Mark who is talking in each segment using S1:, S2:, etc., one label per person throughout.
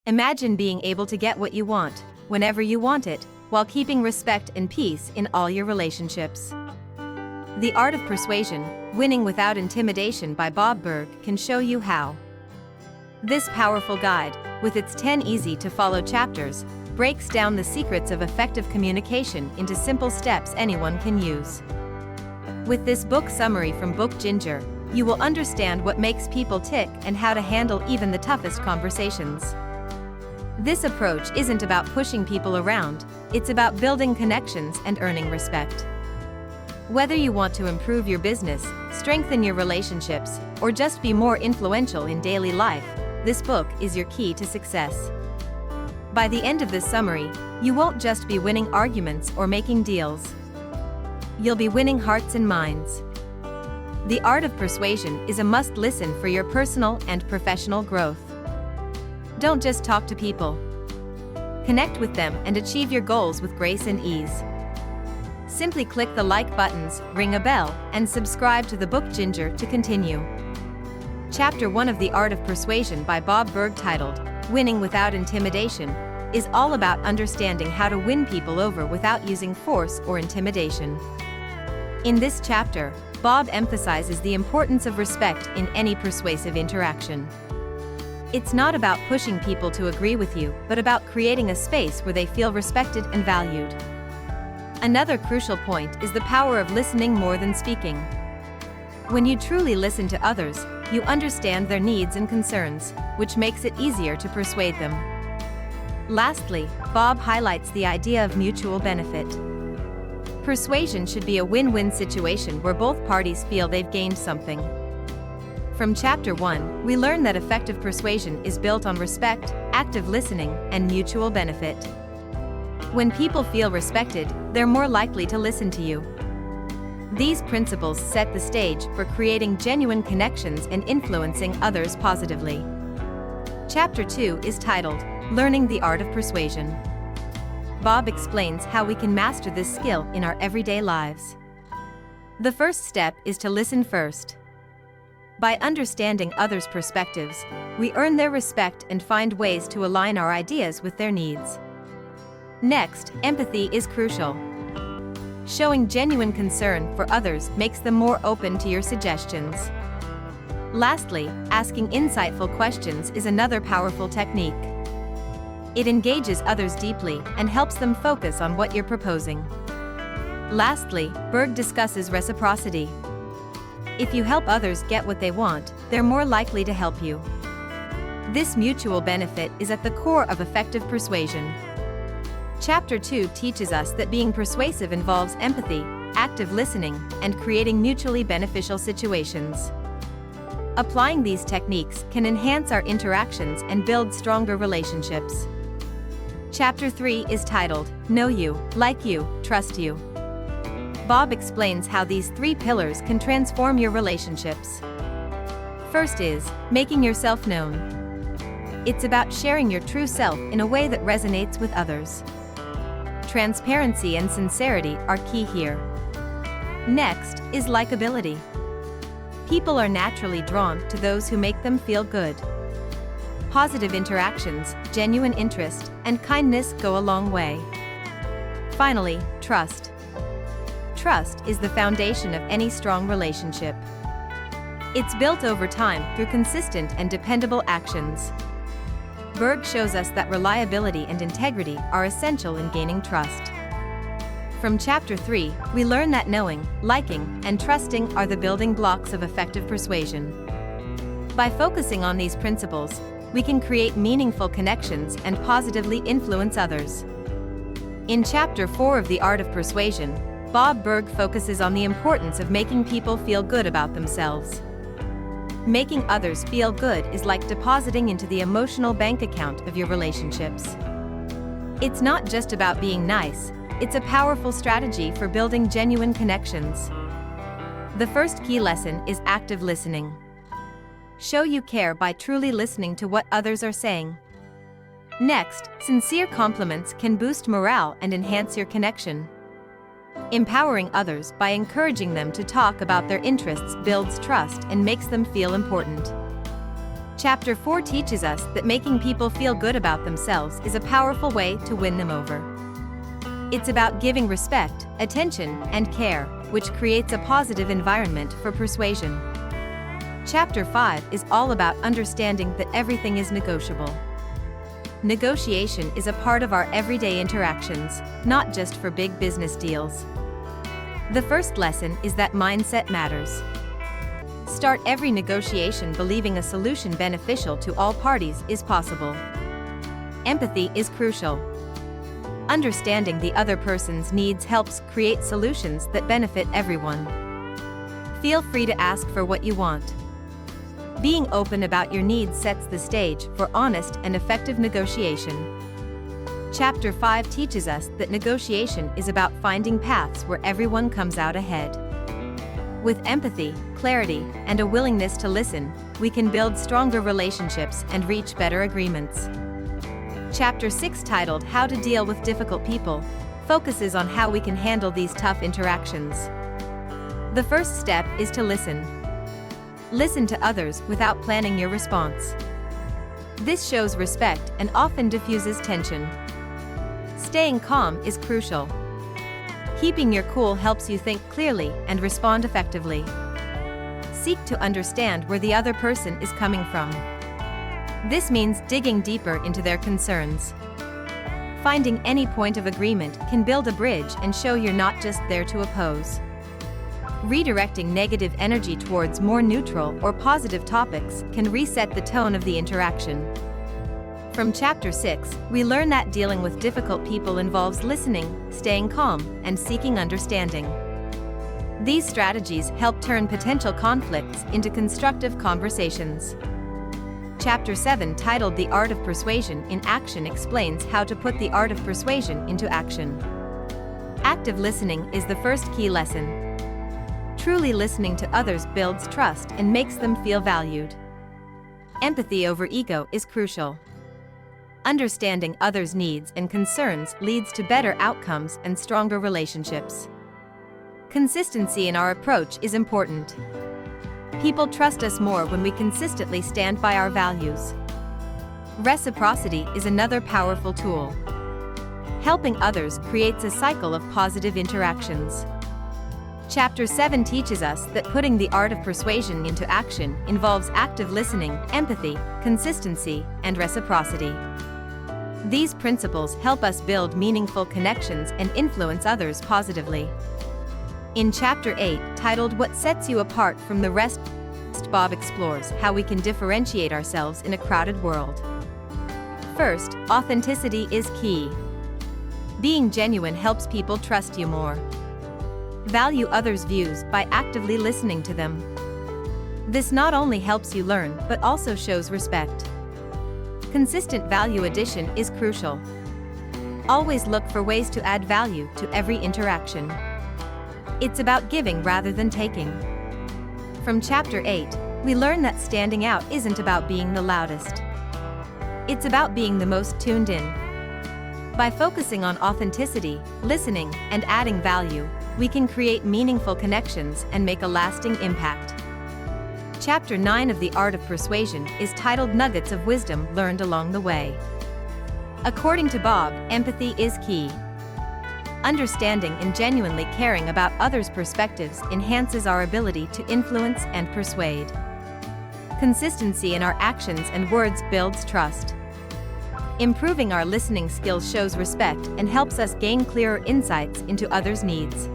S1: Imagine being able to get what you want, whenever you want it, while keeping respect and peace in all your relationships. The Art of Persuasion, Winning Without Intimidation by Bob Burg can show you how. This powerful guide, with its 10 easy-to-follow chapters, breaks down the secrets of effective communication into simple steps anyone can use. With this book summary from Book Ginger, you will understand what makes people tick and how to handle even the toughest conversations. This approach isn't about pushing people around, it's about building connections and earning respect. Whether you want to improve your business, strengthen your relationships, or just be more influential in daily life, this book is your key to success. By the end of this summary, you won't just be winning arguments or making deals. You'll be winning hearts and minds. The Art of Persuasion is a must-listen for your personal and professional growth. Don't just talk to people. Connect with them and achieve your goals with grace and ease. Simply click the like buttons, ring a bell, and subscribe to the Book Ginger to continue. Chapter 1 of The Art of Persuasion by Bob Burg, titled Winning Without Intimidation, is all about understanding how to win people over without using force or intimidation. In this chapter, Bob emphasizes the importance of respect in any persuasive interaction. It's not about pushing people to agree with you, but about creating a space where they feel respected and valued. Another crucial point is the power of listening more than speaking. When you truly listen to others, you understand their needs and concerns, which makes it easier to persuade them. Lastly, Bob highlights the idea of mutual benefit. Persuasion should be a win-win situation where both parties feel they've gained something. From Chapter 1, we learn that effective persuasion is built on respect, active listening, and mutual benefit. When people feel respected, they're more likely to listen to you. These principles set the stage for creating genuine connections and influencing others positively. Chapter 2 is titled, Learning the Art of Persuasion. Bob explains how we can master this skill in our everyday lives. The first step is to listen first. By understanding others' perspectives, we earn their respect and find ways to align our ideas with their needs. Next, empathy is crucial. Showing genuine concern for others makes them more open to your suggestions. Lastly, asking insightful questions is another powerful technique. It engages others deeply and helps them focus on what you're proposing. Lastly, Burg discusses reciprocity. If you help others get what they want, they're more likely to help you. This mutual benefit is at the core of effective persuasion. Chapter 2 teaches us that being persuasive involves empathy, active listening, and creating mutually beneficial situations. Applying these techniques can enhance our interactions and build stronger relationships. Chapter 3 is titled, Know You, Like You, Trust You. Bob explains how these 3 pillars can transform your relationships. First is making yourself known. It's about sharing your true self in a way that resonates with others. Transparency and sincerity are key here. Next is likability. People are naturally drawn to those who make them feel good. Positive interactions, genuine interest, and kindness go a long way. Finally, trust. Trust is the foundation of any strong relationship. It's built over time through consistent and dependable actions. Burg shows us that reliability and integrity are essential in gaining trust. From Chapter 3, we learn that knowing, liking, and trusting are the building blocks of effective persuasion. By focusing on these principles, we can create meaningful connections and positively influence others. In Chapter 4 of The Art of Persuasion, Bob Burg focuses on the importance of making people feel good about themselves. Making others feel good is like depositing into the emotional bank account of your relationships. It's not just about being nice, it's a powerful strategy for building genuine connections. The first key lesson is active listening. Show you care by truly listening to what others are saying. Next, sincere compliments can boost morale and enhance your connection. Empowering others by encouraging them to talk about their interests builds trust and makes them feel important. Chapter 4 teaches us that making people feel good about themselves is a powerful way to win them over. It's about giving respect, attention, and care, which creates a positive environment for persuasion. Chapter 5 is all about understanding that everything is negotiable. Negotiation is a part of our everyday interactions, not just for big business deals. The first lesson is that mindset matters. Start every negotiation believing a solution beneficial to all parties is possible. Empathy is crucial. Understanding the other person's needs helps create solutions that benefit everyone. Feel free to ask for what you want. Being open about your needs sets the stage for honest and effective negotiation. Chapter 5 teaches us that negotiation is about finding paths where everyone comes out ahead. With empathy, clarity, and a willingness to listen, we can build stronger relationships and reach better agreements. Chapter 6, titled How to Deal with Difficult People, focuses on how we can handle these tough interactions. The first step is to listen. Listen to others without planning your response. This shows respect and often diffuses tension. Staying calm is crucial. Keeping your cool helps you think clearly and respond effectively. Seek to understand where the other person is coming from. This means digging deeper into their concerns. Finding any point of agreement can build a bridge and show you're not just there to oppose. Redirecting negative energy towards more neutral or positive topics can reset the tone of the interaction. From Chapter 6, we learn that dealing with difficult people involves listening, staying calm, and seeking understanding. These strategies help turn potential conflicts into constructive conversations. Chapter 7, titled The Art of Persuasion in Action, explains how to put the art of persuasion into action. Active listening is the first key lesson. Truly listening to others builds trust and makes them feel valued. Empathy over ego is crucial. Understanding others' needs and concerns leads to better outcomes and stronger relationships. Consistency in our approach is important. People trust us more when we consistently stand by our values. Reciprocity is another powerful tool. Helping others creates a cycle of positive interactions. Chapter 7 teaches us that putting the art of persuasion into action involves active listening, empathy, consistency, and reciprocity. These principles help us build meaningful connections and influence others positively. In Chapter 8, titled What Sets You Apart from the Rest, Bob explores how we can differentiate ourselves in a crowded world. First, authenticity is key. Being genuine helps people trust you more. Value others' views by actively listening to them. This not only helps you learn but also shows respect. Consistent value addition is crucial. Always look for ways to add value to every interaction. It's about giving rather than taking. From Chapter 8, we learn that standing out isn't about being the loudest. It's about being the most tuned in. By focusing on authenticity, listening, and adding value, we can create meaningful connections and make a lasting impact. Chapter 9 of The Art of Persuasion is titled Nuggets of Wisdom Learned Along the Way. According to Bob, empathy is key. Understanding and genuinely caring about others' perspectives enhances our ability to influence and persuade. Consistency in our actions and words builds trust. Improving our listening skills shows respect and helps us gain clearer insights into others' needs.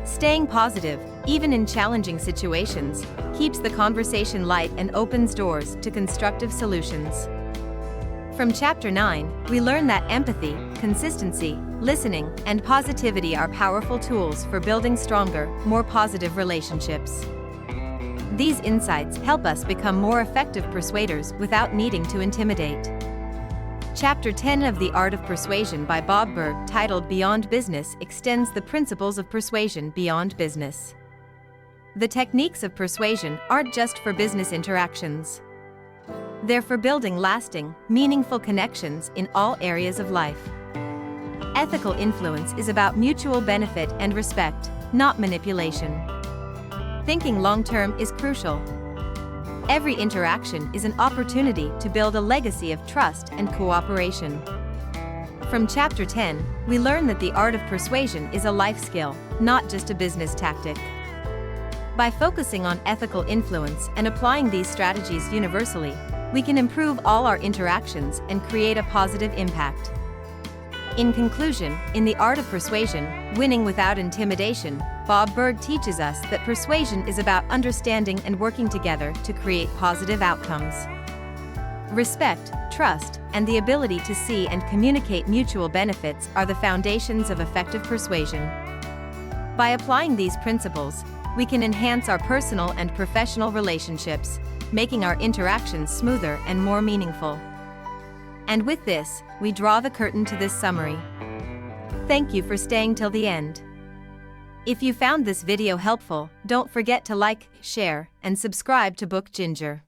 S1: Staying positive, even in challenging situations, keeps the conversation light and opens doors to constructive solutions. From Chapter 9, we learn that empathy, consistency, listening, and positivity are powerful tools for building stronger, more positive relationships. These insights help us become more effective persuaders without needing to intimidate. Chapter 10 of The Art of Persuasion by Bob Burg, titled Beyond Business, extends the principles of persuasion beyond business. The techniques of persuasion aren't just for business interactions. They're for building lasting, meaningful connections in all areas of life. Ethical influence is about mutual benefit and respect, not manipulation. Thinking long-term is crucial. Every interaction is an opportunity to build a legacy of trust and cooperation. From Chapter 10, we learn that the art of persuasion is a life skill, not just a business tactic. By focusing on ethical influence and applying these strategies universally, we can improve all our interactions and create a positive impact. In conclusion, in The Art of Persuasion, Winning Without Intimidation, Bob Burg teaches us that persuasion is about understanding and working together to create positive outcomes. Respect, trust, and the ability to see and communicate mutual benefits are the foundations of effective persuasion. By applying these principles, we can enhance our personal and professional relationships, making our interactions smoother and more meaningful. And with this, we draw the curtain to this summary. Thank you for staying till the end. If you found this video helpful, don't forget to like, share, and subscribe to Book Ginger.